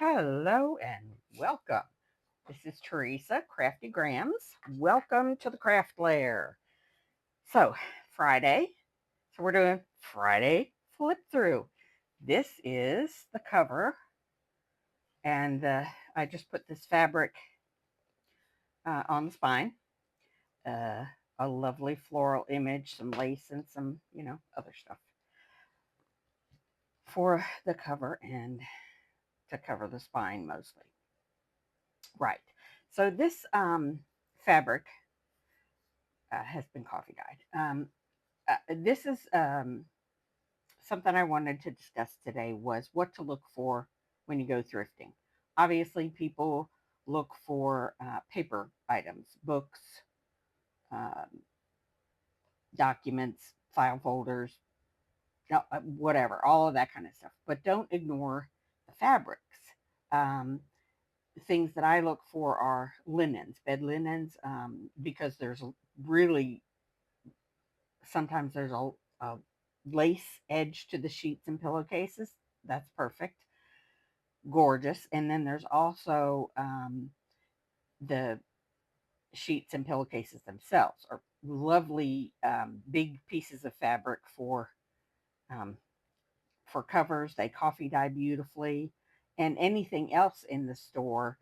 Hello and welcome. This is Teresa, Crafty Grams. Welcome to the Craft Lair. So, Friday. So, we're doing Friday flip through. This is the cover, and I just put this fabric on the spine. Uh, a lovely floral image, some lace, and some, other stuff for the cover and to cover the spine mostly. Right. So, this fabric has been coffee dyed. This is something I wanted to discuss today was what to look for when you go thrifting. Obviously, people look for paper items, books, um, documents, file folders, whatever, all of that kind of stuff. But don't ignore the fabrics. Um, things that I look for are linens, bed linens, because there's really sometimes there's a lace edge to the sheets and pillowcases. That's perfect, gorgeous. And then there's also the sheets and pillowcases themselves are lovely, big pieces of fabric um, for covers. They coffee dye beautifully, and anything else in the store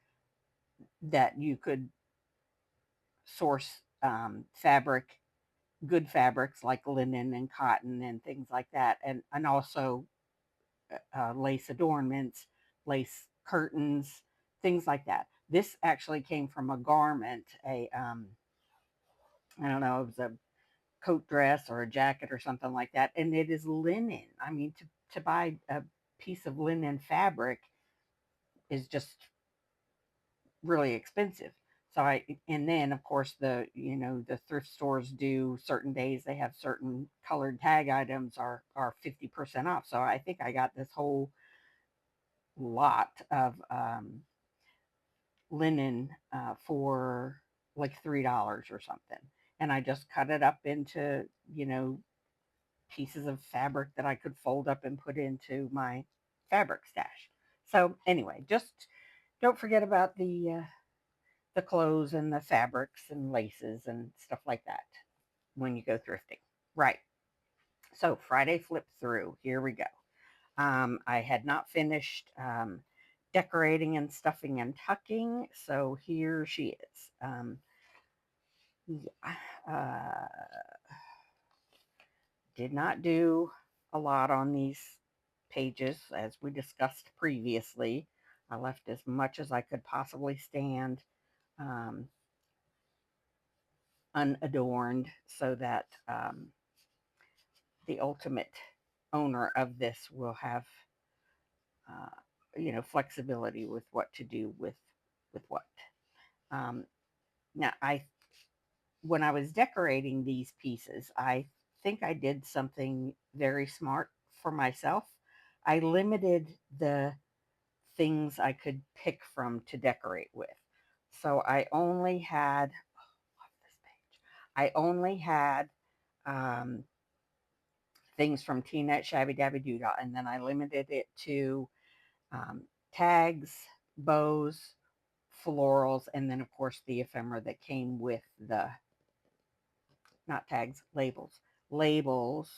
that you could source fabric, good fabrics like linen and cotton and things like that, and also lace adornments, lace curtains, things like that. This actually came from a garment, I don't know, it was a coat dress or a jacket or something like that, and it is linen. I mean, to buy a piece of linen fabric is just really expensive. So and then of course the thrift stores do certain days they have certain colored tag items are 50% off. So I think I got this whole lot of linen for like $3 or something. And I just cut it up into, pieces of fabric that I could fold up and put into my fabric stash. So anyway, just don't forget about the clothes and the fabrics and laces and stuff like that when you go thrifting. Right. So Friday flip through. Here we go. I had not finished decorating and stuffing and tucking, so here she is. Yeah, did not do a lot on these pages as we discussed previously. I left as much as I could possibly stand um, unadorned so that the ultimate owner of this will have uh, flexibility with what to do with what. Um, now, I when I was decorating these pieces, I think I did something very smart for myself. I limited the things I could pick from to decorate with. So I only had, oh, love this page. I only had um, things from Tinne at Shabby Dabby Doodah, and then I limited it to um, tags, bows, florals, and then of course the ephemera that came with the not tags, labels,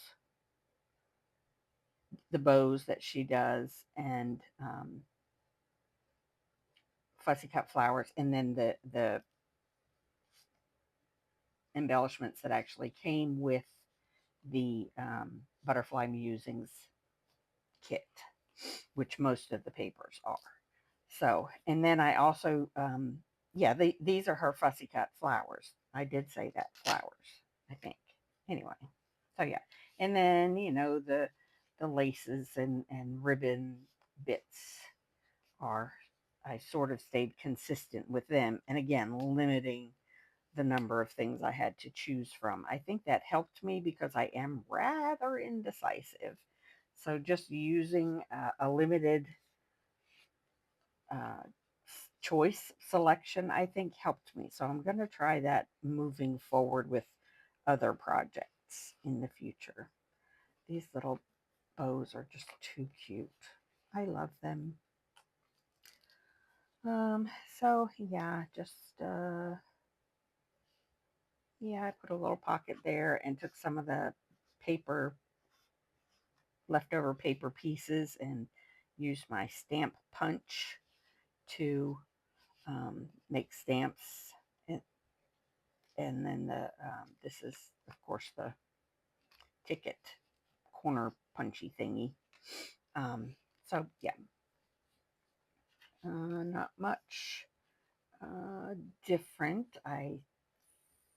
the bows that she does, and fussy cut flowers, and then the embellishments that actually came with the butterfly musings kit, which most of the papers are. So, and then I also, yeah, these are her fussy cut flowers. I did say that flowers, I think. Anyway, so yeah, and then the laces and ribbon bits are. I sort of stayed consistent with them, and again, limiting the number of things I had to choose from. I think that helped me because I am rather indecisive. So just using a limited uh, choice selection, I think helped me. So I'm going to try that moving forward with other projects in the future. These little bows are just too cute. I love them. So yeah, just yeah, I put a little pocket there and took some of the paper, leftover paper pieces, and used my stamp punch to make stamps. And, and then this is, of course, the ticket corner punchy thingy. Um, so yeah, not much uh, different, I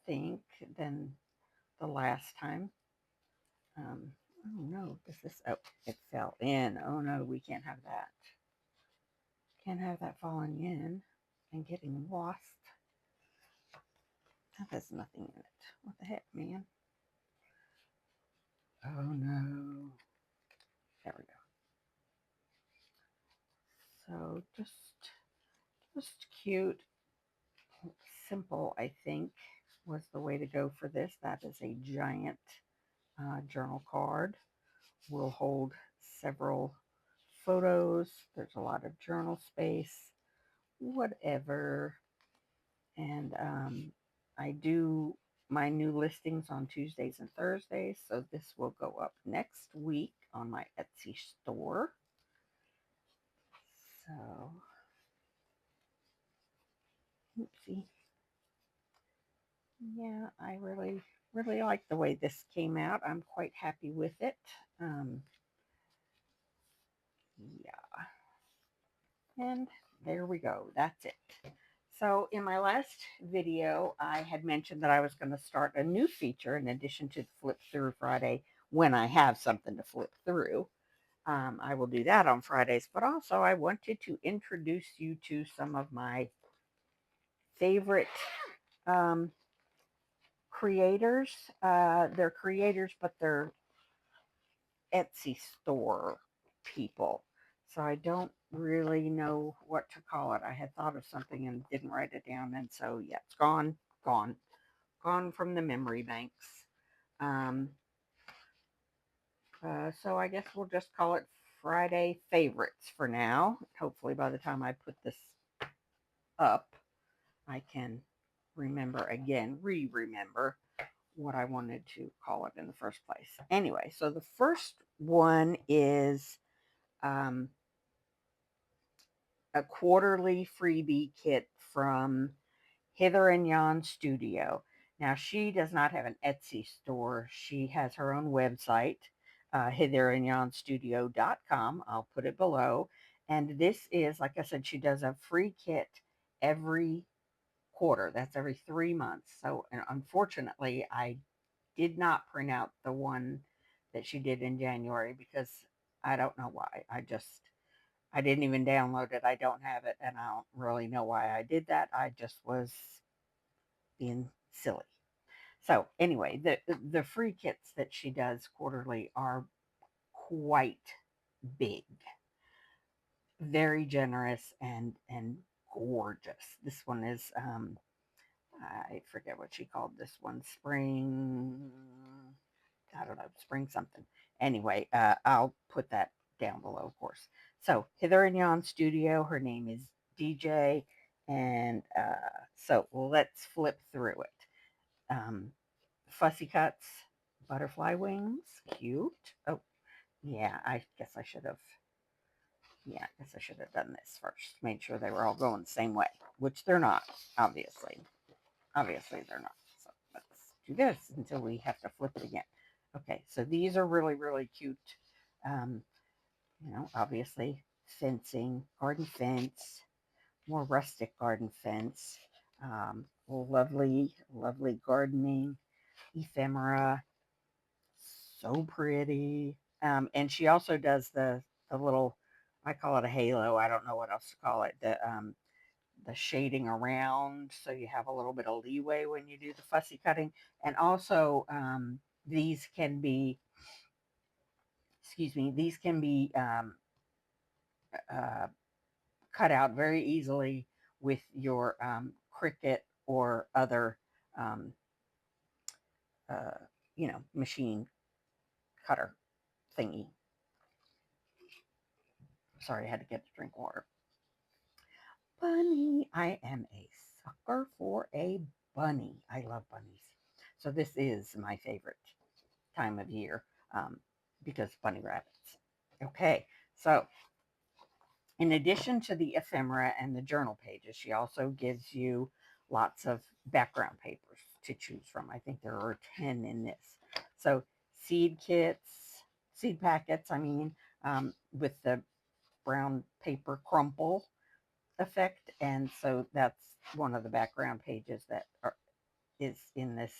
think, than the last time. Oh no, does this? Oh, it fell in. Oh no, we can't have that. Can't have that falling in and getting lost. That has nothing in it. What the heck, man? Oh no. There we go. So just cute, simple, I think, was the way to go for this. That is a giant journal card. Will hold several photos. There's a lot of journal space, whatever. And I do my new listings on Tuesdays and Thursdays, so this will go up next week on my Etsy store. So, oopsie. Yeah, I really like the way this came out. I'm quite happy with it. Um, yeah, and there we go. That's it. So in my last video, I had mentioned that I was going to start a new feature in addition to the Flip Through Friday when I have something to flip through. I will do that on Fridays, but also I wanted to introduce you to some of my favorite um, creators. They're creators, but they're Etsy store people. So I don't really know what to call it. I had thought of something and didn't write it down. And so, yeah, it's gone from the memory banks. Um, so I guess we'll just call it Friday favorites for now. Hopefully, by the time I put this up, I can remember again, remember what I wanted to call it in the first place. Anyway, so the first one is um, a quarterly freebie kit from Hither and Yon Studio. Now, she does not have an Etsy store. She has her own website, hitherandyonstudio.com. I'll put it below. And this is, like I said, she does a free kit every quarter. That's every 3 months. So, and unfortunately, I did not print out the one that she did in January because I don't know why. I didn't even download it. I don't have it, and I don't really know why I did that. I just was being silly. So anyway, the free kits that she does quarterly are quite big, very generous and gorgeous. This one is I forget what she called this one. Spring, I don't know, spring something. Anyway, I'll put that down below, of course. So Hither and Yon Studio, her name is DJ, and so let's flip through it. Fussy cuts, butterfly wings, cute. Oh, yeah, I guess I should have. Yeah, I guess I should have done this first. Made sure they were all going the same way, which they're not, obviously. Obviously, they're not. So let's do this until we have to flip it again. Okay, so these are really cute. Um, obviously, fencing, garden fence, more rustic garden fence. Lovely gardening, ephemera, so pretty. And she also does the little, I call it a halo. I don't know what else to call it. The shading around, so you have a little bit of leeway when you do the fussy cutting. And also, these can be, excuse me, these can be uh, cut out very easily with your Cricut or other, um, uh, machine cutter thingy. Sorry, I had to get a drink of water. bunny. I am a sucker for a bunny. I love bunnies. So this is my favorite time of year because bunny rabbits. Okay, so in addition to the ephemera and the journal pages, she also gives you lots of background papers to choose from. I think there are 10 in this. So seed kits, seed packets, with the brown paper crumple effect. And so that's one of the background pages is in this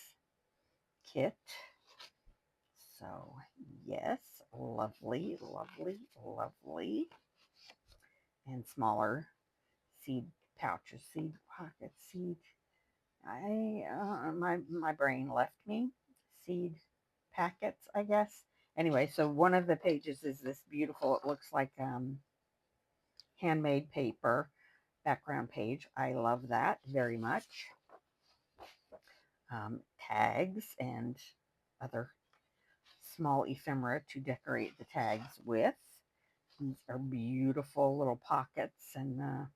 kit. So yes, lovely, lovely, lovely. And smaller seed pouches, seed pockets, seed. My brain left me. Seed packets, I guess. Anyway, so one of the pages is this beautiful. It looks like handmade paper background page. I love that very much. Tags and other small ephemera to decorate the tags with. These are beautiful little pockets and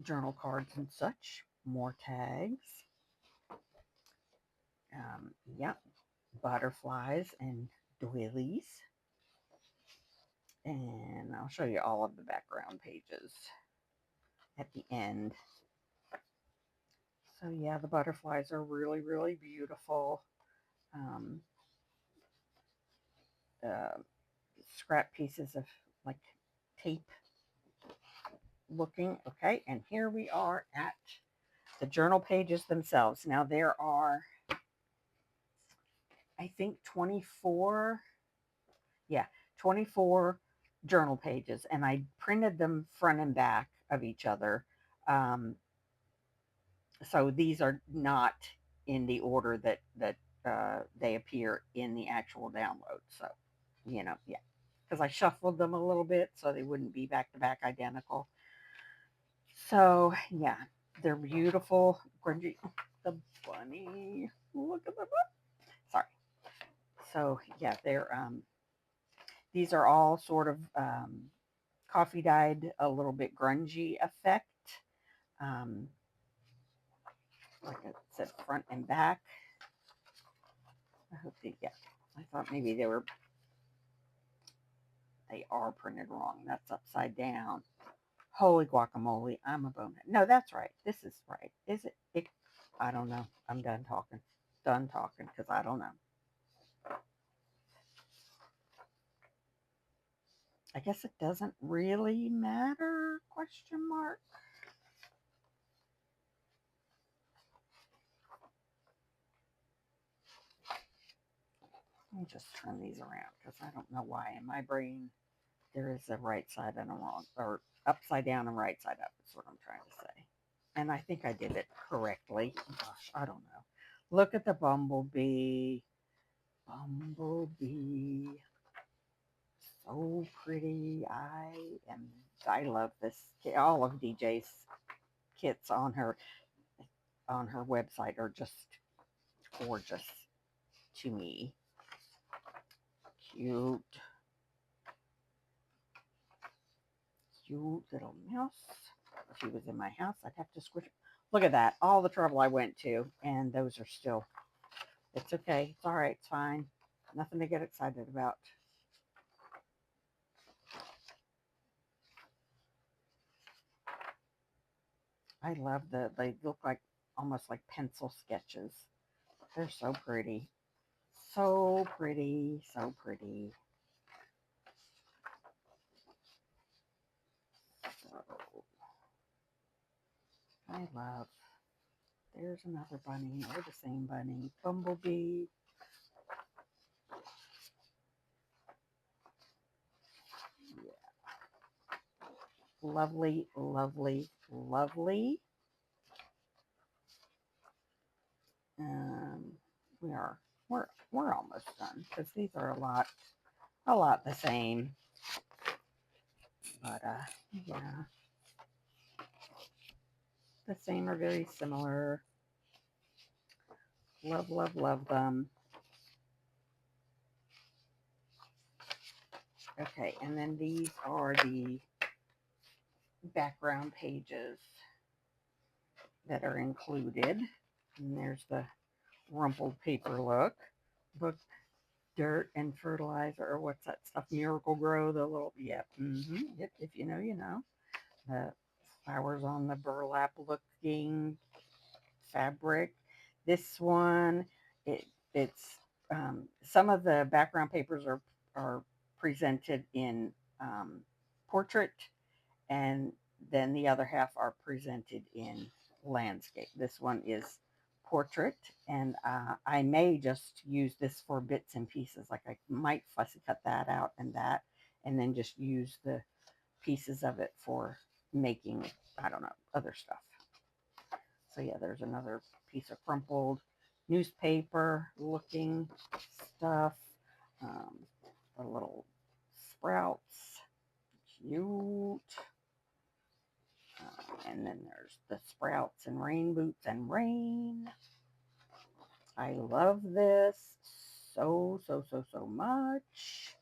journal cards and such. More tags. Yeah, butterflies and doilies. And I'll show you all of the background pages at the end. So yeah, the butterflies are really, really beautiful. Um, uh, Scrap pieces of like tape looking. Okay, and here we are at the journal pages themselves. Now there are, I think, 24, yeah, 24 journal pages, and I printed them front and back of each other. Um, so these are not in the order that they appear in the actual download. So, yeah, because I shuffled them a little bit so they wouldn't be back to back identical. So yeah, they're beautiful. Grungy, the bunny. Look at the bunny. Sorry. So yeah, these are all sort of coffee dyed, a little bit grungy effect. Um, like I said, front and back. I hope yeah. I thought maybe they are printed wrong. That's upside down. Holy guacamole, I'm a bonehead. No, that's right. This is right. Is it? I don't know. I'm done talking. Done talking because I don't know. I guess it doesn't really matter? Question mark. Let me just turn these around because I don't know why in my brain there is a right side and a wrong, or upside down and right side up is what I'm trying to say. And I think I did it correctly. Gosh, I don't know. Look at the bumblebee. Bumblebee. So pretty. I love this. All of DJ's kits on her website are just gorgeous to me. Cute. Cute little mouse. If she was in my house, I'd have to squish her. Look at that. All the trouble I went to, and those are still, it's okay. It's all right. It's fine. Nothing to get excited about. I love they look like almost like pencil sketches. They're so pretty. So pretty. So pretty. So I love. There's another bunny, or the same bunny. Bumblebee. Yeah. Lovely, lovely, lovely. Um, we are we're almost done because these are a lot the same. But yeah, the same or very similar. Love, love, love them. Okay, and then these are the background pages that are included. And there's the rumpled paper look. Book dirt and fertilizer, or what's that stuff? Miracle Grow, the little, yep, yep, if you know, you know. The flowers on the burlap looking fabric. This one, it's some of the background papers are presented in portrait, and then the other half are presented in landscape. This one is portrait, and I may just use this for bits and pieces. Like I might fussy cut that out and then just use the pieces of it for making, I don't know, other stuff. So yeah, there's another piece of crumpled newspaper looking stuff. Um, the little sprouts, cute. And then there's the sprouts and rain boots and rain. I love this so, so, so, so much.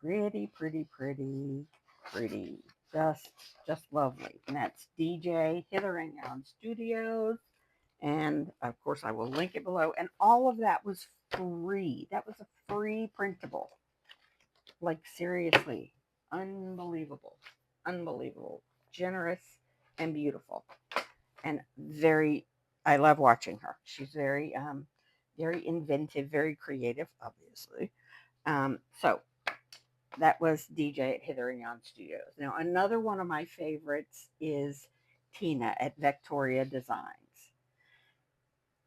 Pretty, pretty, pretty, pretty. Just, just lovely. And that's DJ Hithering on Studios. And of course, I will link it below. And all of that was free. That was a free printable. Like, seriously, unbelievable. Unbelievable. Generous and beautiful. And very, I love watching her. She's very inventive, very creative, obviously. So that was DJ at Hithering on Studios. Now, another one of my favorites is Tinne at Victoria Designs.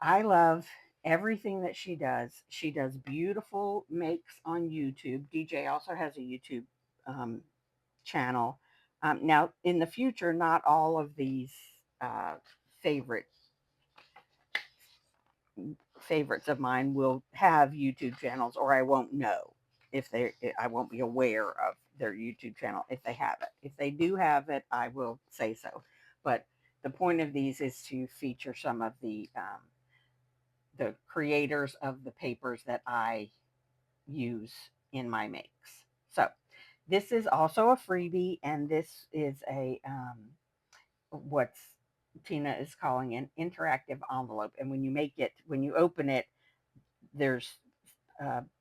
I love everything that she does. She does beautiful makes on YouTube. DJ also has a YouTube um, channel. Now, in the future, not all of these uh, favorite favorites of mine will have YouTube channels, or I won't know if I won't be aware of their YouTube channel if they have it. If they do have it, I will say so. But the point of these is to feature some of the creators of the papers that I use in my makes. So this is also a freebie, and this is a what's Tinne is calling an interactive envelope. And when you open it, there's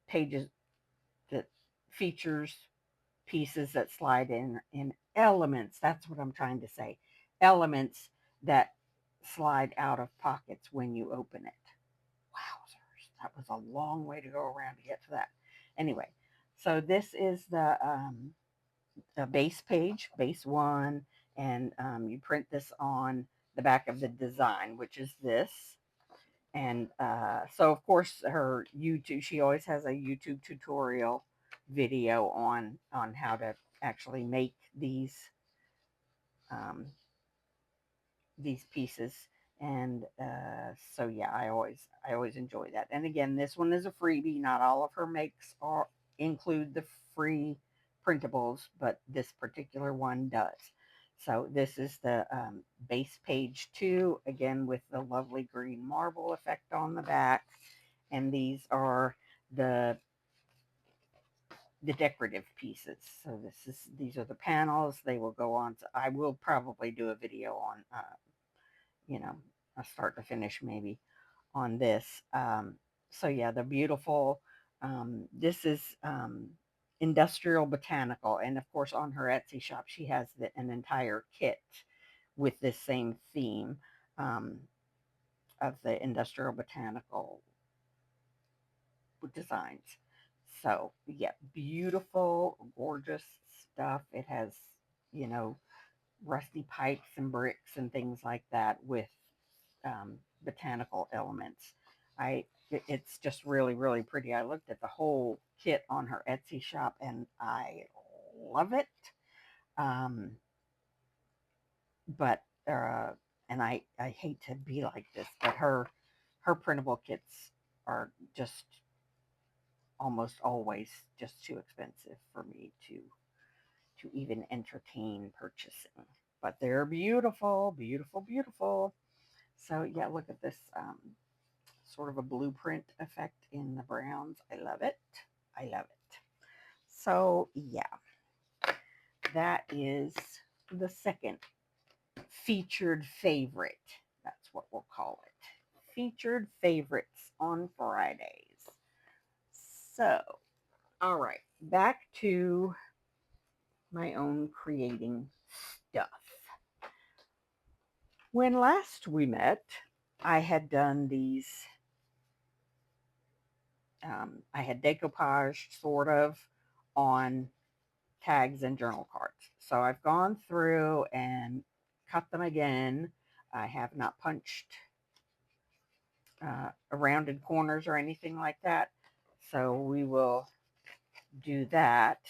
pages that features pieces that slide in elements. That's what I'm trying to say. Elements that slide out of pockets when you open it. Wowzers, that was a long way to go around to get to that. Anyway, so this is the base page, base one, and you print this on the back of the design, which is this. And so, of course, her YouTube, she always has a YouTube tutorial video on how to actually make um, these pieces. And so yeah, I always enjoy that. And again, this one is a freebie. Not all of her makes are include the free printables, but this particular one does. So this is the base page 2, again with the lovely green marble effect on the back. And the the decorative pieces. So these are the panels. They will go on to, I will probably do a video on you know, a start to finish maybe on this. So yeah, they're beautiful. This is Industrial Botanical, and of course on her Etsy shop she has an entire kit with this same theme um, of the Industrial Botanical designs. So yeah, beautiful, gorgeous stuff. It has, you know, rusty pipes and bricks and things like that with botanical elements. It's just really, really pretty. I looked at the whole kit on her Etsy shop and I love it. Um, but and I hate to be like this, but her printable kits are just almost always just too expensive for me to even entertain purchasing. But they're beautiful, beautiful, beautiful. So yeah, look at this sort of a blueprint effect in the browns. I love it. I love it. So yeah, that is the second featured favorite. That's what we'll call it. Featured favorites on Fridays. So, all right, back to my own creating stuff. When last we met, I had done these, I had decoupaged sort of on tags and journal cards. So I've gone through and cut them again. I have not punched rounded corners or anything like that. So we will do that.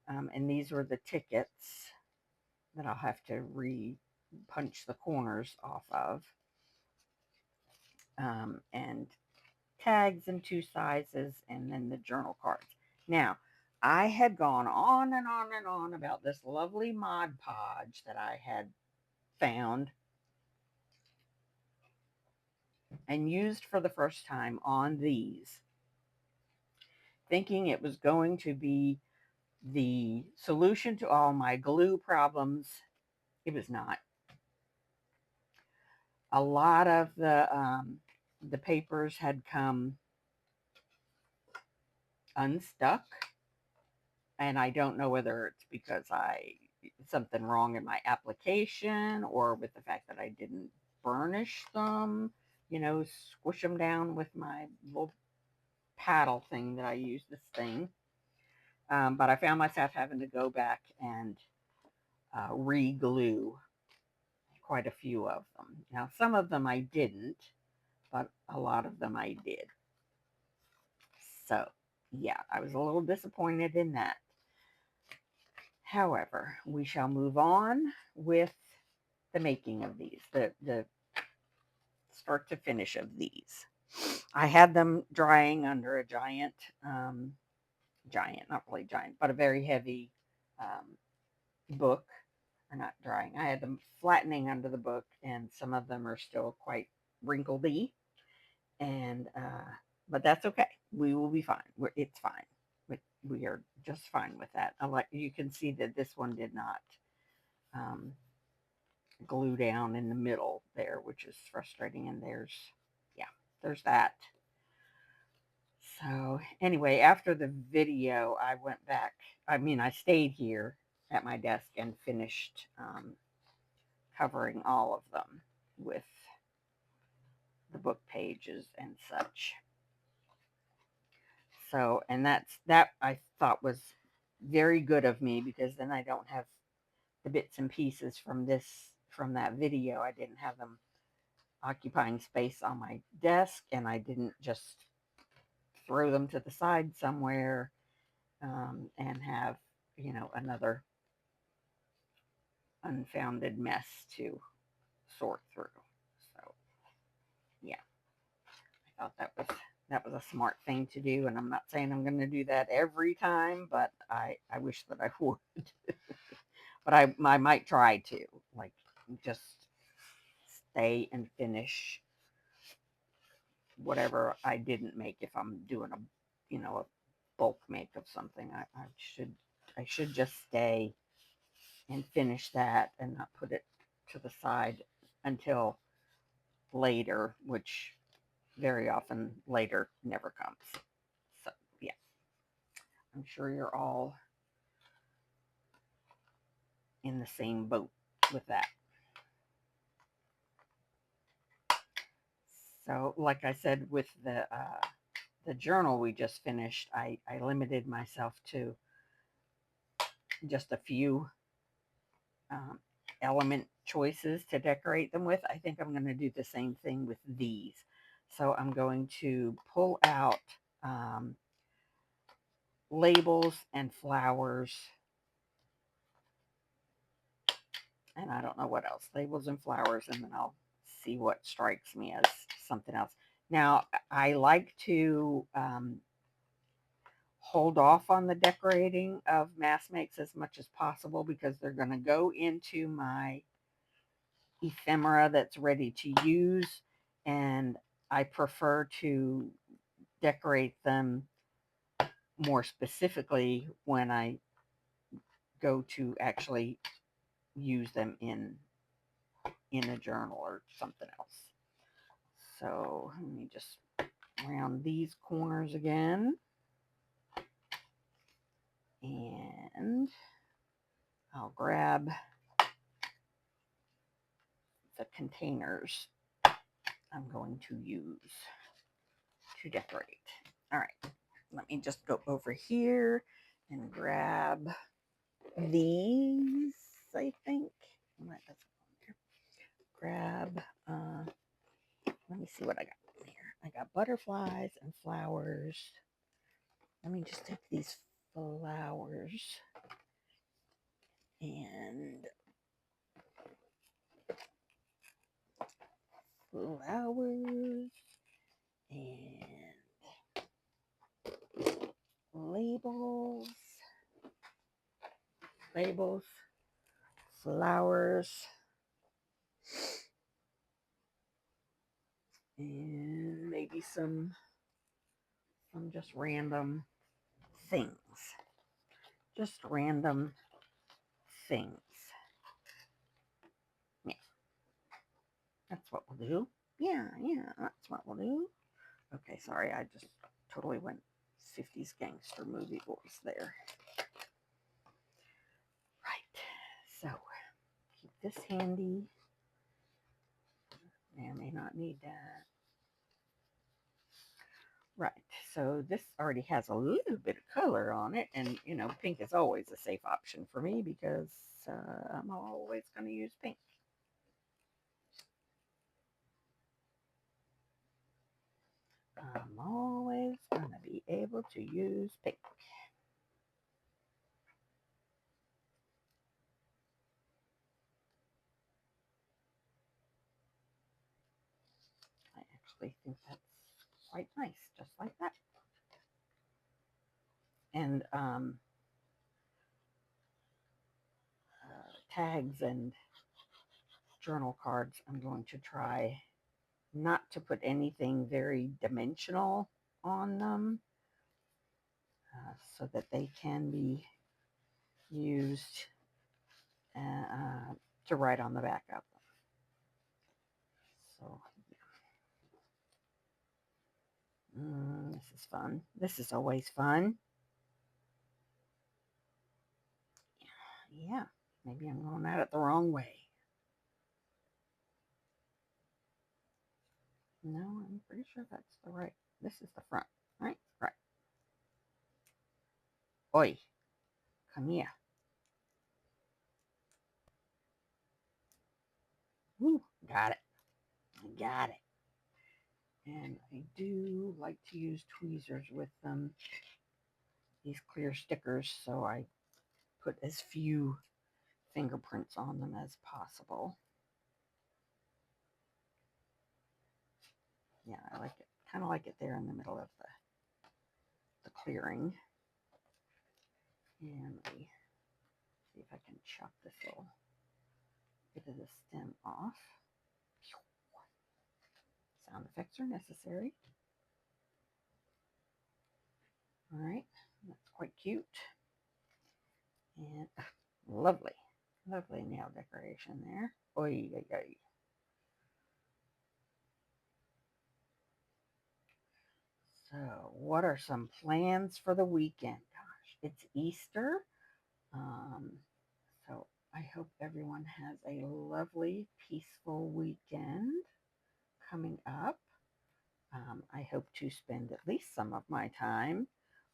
And these were the tickets that I'll have to punch the corners off of. And tags in two sizes, and then the journal cards. Now, I had gone on and on and on about this lovely Mod Podge that I had found and used for the first time on these, thinking it was going to be the solution to all my glue problems. It was not. A lot of the papers had come unstuck, and I don't know whether it's because something wrong in my application or with the fact that I didn't burnish them, squish them down with my little paddle thing that I use, this thing. But I found myself having to go back and re-glue quite a few of them. Now, some of them I didn't, but a lot of them I did. So, yeah, I was a little disappointed in that. However, we shall move on with the making of these, the start to finish of these. I had them drying under a giant, not really giant, but a very heavy book, or not drying. I had them flattening under the book, and some of them are still quite wrinkledy, and but that's okay. We will be fine. It's fine. We are just fine with that. You can see that this one did not um, glue down in the middle there, which is frustrating. And there's that. So anyway, after the video, I went back. I stayed here at my desk and finished covering all of them with the book pages and such. So, and that I thought was very good of me, because then I don't have the bits and pieces from that video. I didn't have them occupying space on my desk, and I didn't just throw them to the side somewhere and have, another unfounded mess to sort through. So, yeah, I thought that was a smart thing to do, and I'm not saying I'm going to do that every time, but I wish that I would. But I might try to, like, just stay and finish whatever I didn't make. If I'm doing a bulk make of something, I should just stay and finish that and not put it to the side until later, which very often later never comes. So, yeah, I'm sure you're all in the same boat with that. So, like I said, with the journal we just finished, I limited myself to just a few element choices to decorate them with. I think I'm going to do the same thing with these. So I'm going to pull out labels and flowers, and I don't know what else. Labels and flowers, and then I'll see what strikes me as something else. Now, I like to hold off on the decorating of mass makes as much as possible, because they're going to go into my ephemera that's ready to use, and I prefer to decorate them more specifically when I go to actually use them in a journal or something else. So let me just round these corners again. And I'll grab the containers I'm going to use to decorate. All right, let me just go over here and grab these, I think. Grab, let me see what I got here. I got butterflies and flowers. Let me just take these flowers and labels, flowers, and maybe some just random things. Just random things. Yeah, that's what we'll do. Yeah, that's what we'll do. Okay, sorry, I just totally went 50s gangster movie voice there. Right, so keep this handy. I may not need that. Right, so this already has a little bit of color on it, and you know, pink is always a safe option for me because I'm always going to use pink. I'm always going to be able to use pink. I actually think that's quite nice, just like that. And tags and journal cards, I'm going to try not to put anything very dimensional on them so that they can be used to write on the back of them. So this is fun. This is always fun. Yeah, maybe I'm going at it the wrong way. No, I'm pretty sure that's the right. This is the front, right? Right. Oi, come here. Woo, got it. I got it. And I do like to use tweezers with them, these clear stickers, so I put as few fingerprints on them as possible. Yeah, I like it. Kind of like it there in the middle of the clearing. And let me see if I can chop this little bit of the stem off. Sound effects are necessary. All right, that's quite cute. And lovely, lovely nail decoration there. Oy, oy, oy. So, what are some plans for the weekend? Gosh, it's Easter. Um, so, I hope everyone has a lovely, peaceful weekend coming up. I hope to spend at least some of my time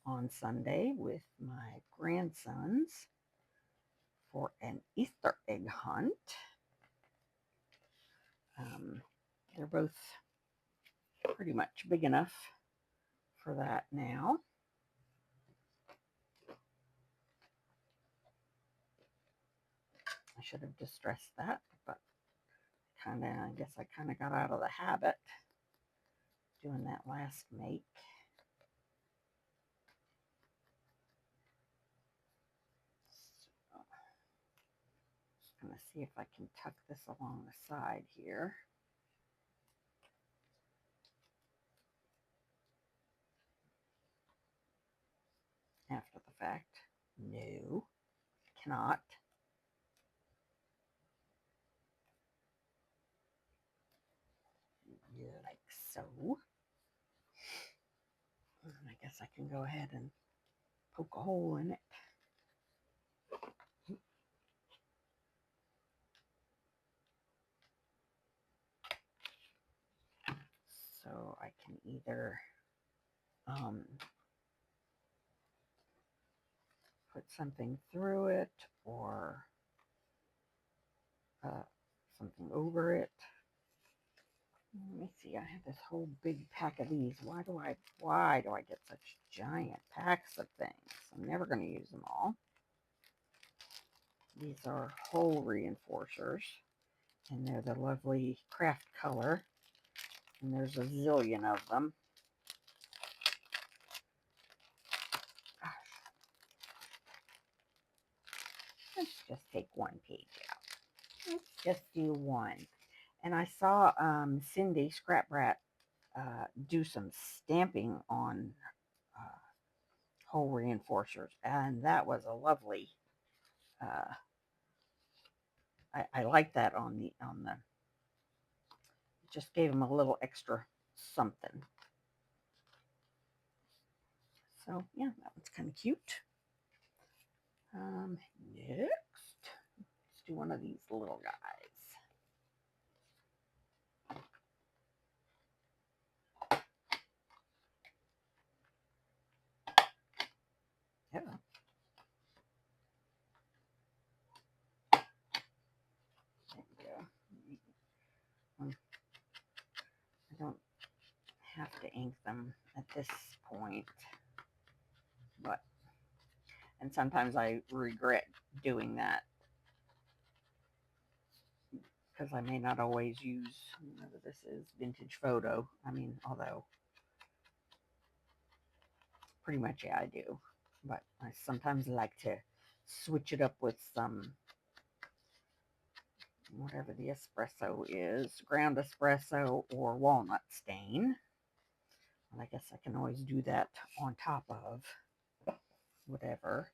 on Sunday with my grandsons for an Easter egg hunt. They're both pretty much big enough for that now. I should have distressed that, but I guess I kind of got out of the habit doing that last make. So, just going to see if I can tuck this along the side here. After the fact. No, cannot. like so. I guess I can go ahead and poke a hole in it. So I can either put something through it or something over it. Let me see. I have this whole big pack of these. Why do I get such giant packs of things? I'm never going to use them all. These are hole reinforcers, and they're the lovely craft color. And there's a zillion of them. Gosh. Let's just take one page out. Let's just do one. And I saw Cindy Scrap Brat do some stamping on hole reinforcers, and that was a lovely. I like that on the just gave them a little extra something. So yeah, that one's kind of cute. Next, let's do one of these little guys. Yeah. There we go. I don't have to ink them at this point, but and sometimes I regret doing that because I may not always use, this is vintage photo. I mean, although pretty much, yeah, I do. But I sometimes like to switch it up with some, whatever the espresso is, ground espresso or walnut stain. And I guess I can always do that on top of whatever.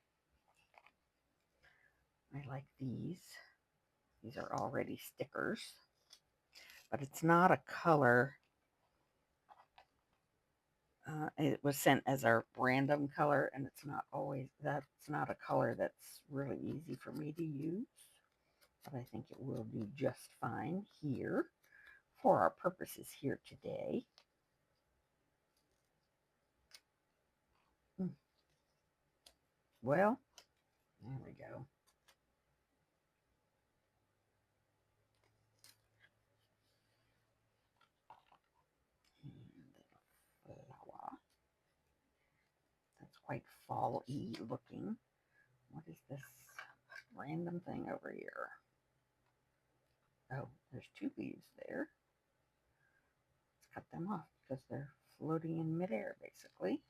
I like these. These are already stickers. But it's not a color. It was sent as a random color, and it's not always, that's not a color that's really easy for me to use. But I think it will do just fine here for our purposes here today. Well, there we go. And the flower. That's quite fall-y looking. What is this random thing over here? Oh, there's two leaves there. Let's cut them off because they're floating in midair, basically.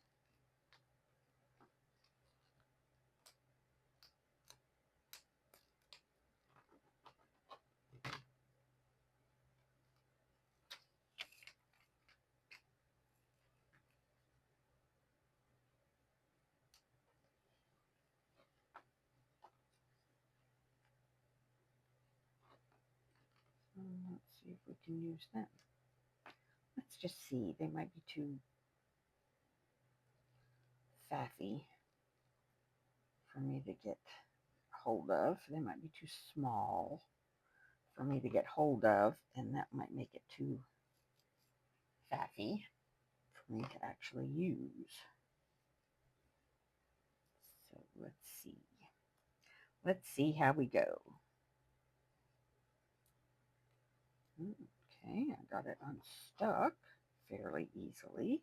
Let's see if we can use them. Let's just see. They might be too faffy for me to get hold of. They might be too small for me to get hold of, and that might make it too faffy for me to actually use. So let's see. Let's see how we go. Okay, I got it unstuck fairly easily.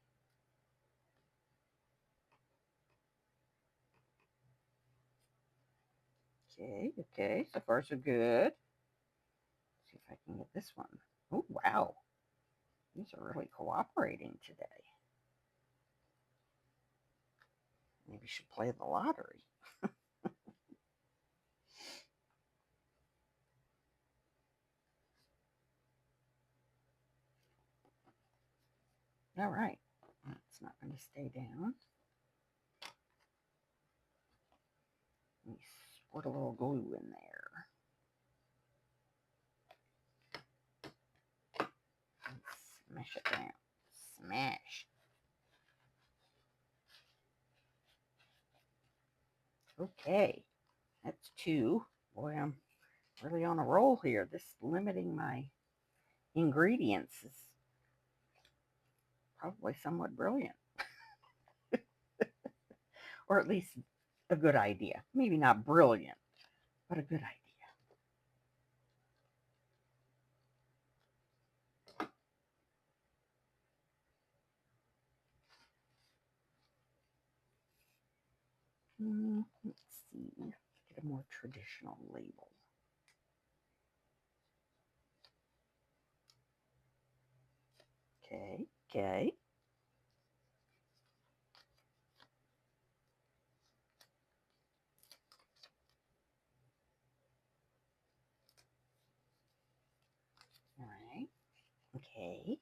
Okay, so far so good. Let's see if I can get this one. Oh, wow. These are really cooperating today. Maybe should play the lottery. All right. It's not going to stay down. Let me squirt a little glue in there. And Smash it down. Smash. Okay, that's 2. Boy, I'm really on a roll here. This limiting my ingredients is probably somewhat brilliant, or at least a good idea. Maybe not brilliant, but a good idea. Let's see. Let's get a more traditional label. Okay, okay. All right. Okay.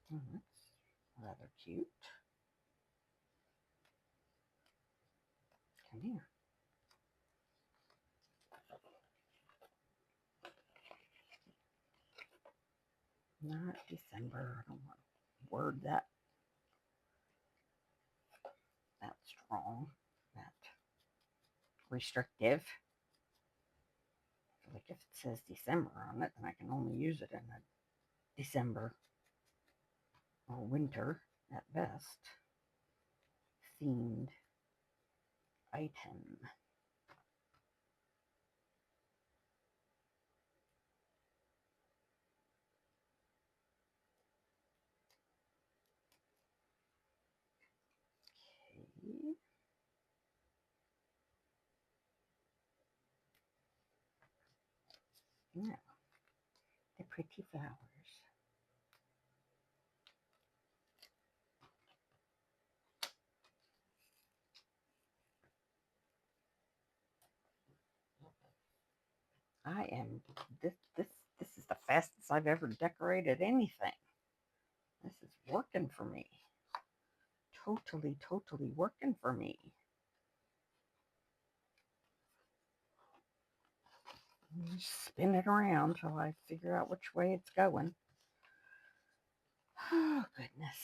That's rather cute. Come here. Not December. I don't want to word that strong, that restrictive. Like if it says December on it, then I can only use it in a December or winter at best themed item. Okay. Now, the pretty flowers. I am this is the fastest I've ever decorated anything. This is working for me. Totally working for me. Just spin it around till I figure out which way it's going. Oh, goodness.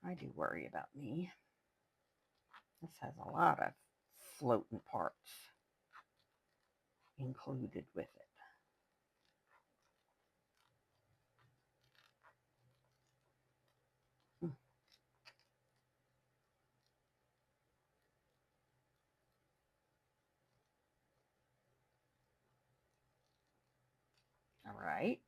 I do worry about me. This has a lot of floating parts included with it. All right.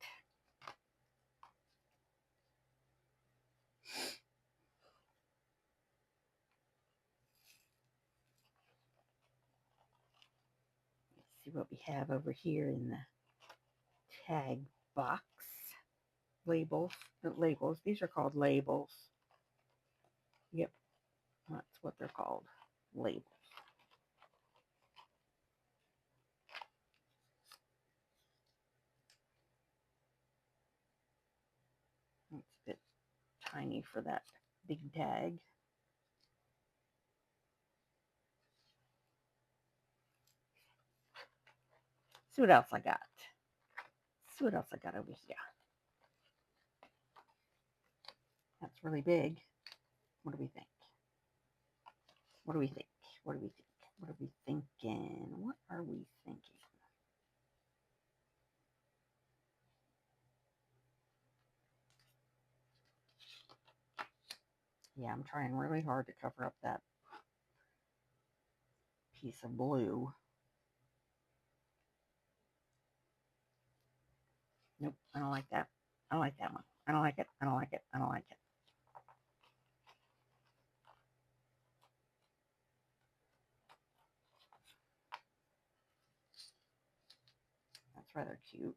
Let's see what we have over here in the tag box. Labels. The labels. These are called labels. Yep. That's what they're called. Labels. It's a bit tiny for that big tag. See what else I got. See what else I got over here. That's really big. What do we think? What do we think? What do we think? What are we thinking? What are we thinking? Yeah, I'm trying really hard to cover up that piece of blue. Nope, I don't like that. I don't like that one. I don't like it. I don't like it. I don't like it. That's rather cute.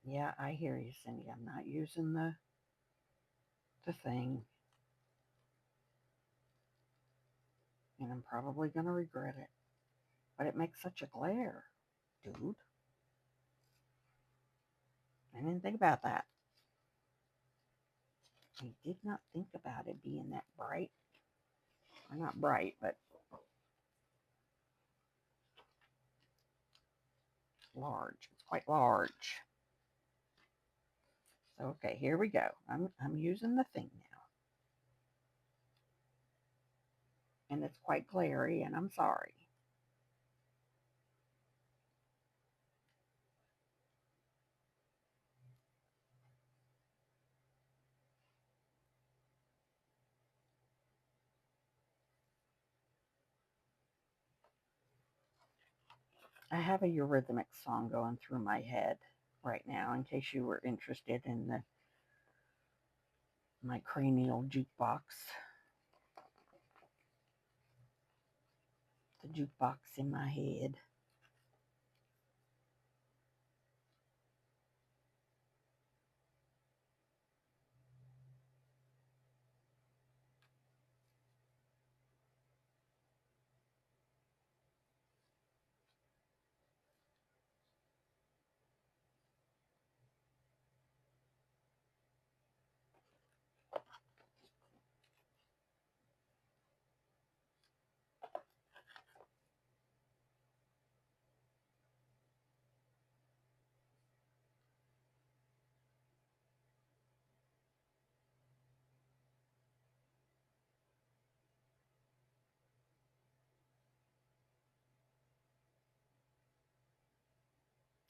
Yeah, I hear you, Cindy. I'm not using the thing, and I'm probably gonna regret it. But it makes such a glare, dude. I didn't think about that. I did not think about it being that bright. Or not bright, but large. It's quite large. So okay, here we go. I'm using the thing now. And it's quite glary, and I'm sorry. I have a Eurythmics song going through my head right now, in case you were interested in my cranial jukebox. The jukebox in my head.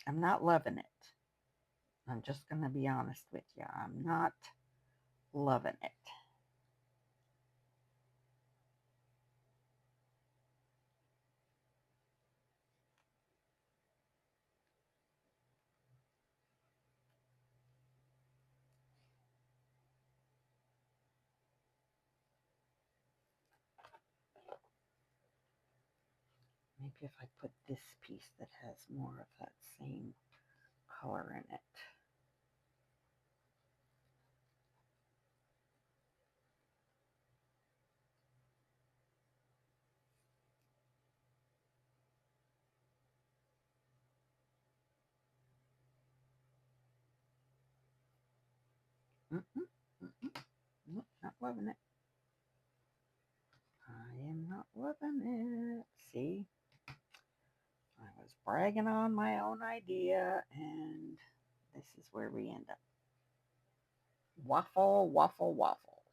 I'm not loving it. I'm just going to be honest with you. I'm not loving it. Maybe if I put this piece that has more of that same color in it. Mm-mm, mm-mm. Nope, not loving it. I am not loving it. See, I was bragging on my own idea, and this is where we end up. Waffle, waffle, waffle.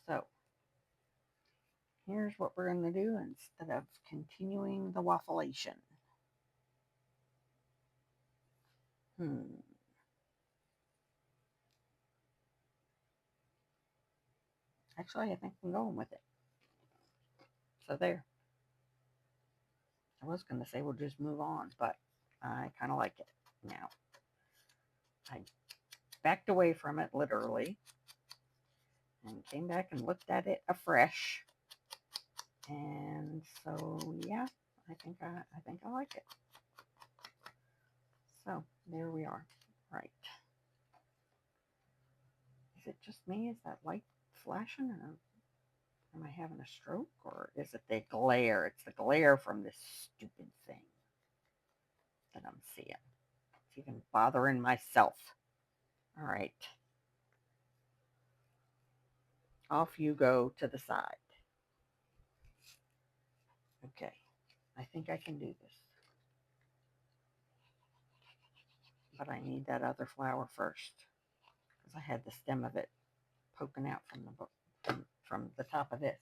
So, here's what we're going to do instead of continuing the waffleation. Hmm. Actually, I think I'm going with it. So, there. I was going to say we'll just move on, but I kind of like it now. I backed away from it literally and came back and looked at it afresh. And so, yeah, I think I like it. So there we are. Right. Is it just me? Is that light flashing, or am I having a stroke, or is it the glare? It's the glare from this stupid thing that I'm seeing. It's even bothering myself. All right. Off you go to the side. Okay. I think I can do this. But I need that other flower first, because I had the stem of it poking out from the book, from the top of this.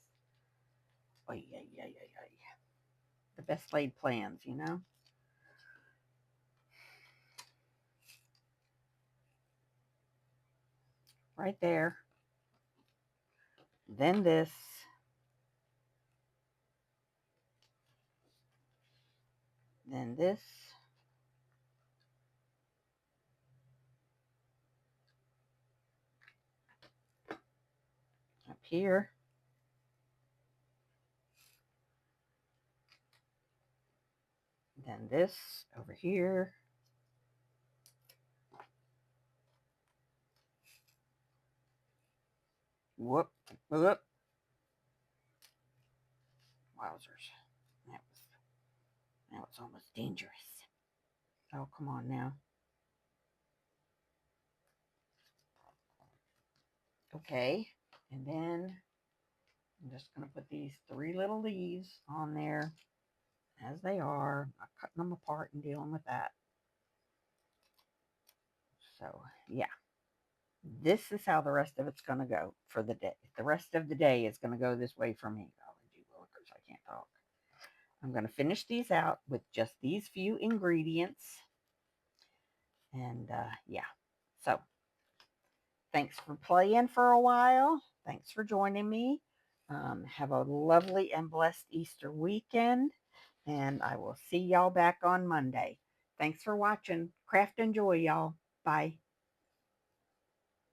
Oy, oy, oy, oy, oy. The best laid plans, you know? Right there. Then this. Then this. Up here. And this over here. Whoop, whoop. Wowzers. That was almost dangerous. Oh, come on now. Okay. And then I'm just going to put these 3 little leaves on there as they are. I'm not cutting them apart and dealing with that. So, yeah. This is how the rest of it's going to go for the day. The rest of the day is going to go this way for me. Golly gee willikers, I can't talk. I'm going to finish these out with just these few ingredients. And yeah. So, thanks for playing for a while. Thanks for joining me. Have a lovely and blessed Easter weekend. And I will see y'all back on Monday. Thanks for watching. Craft and joy, y'all. Bye.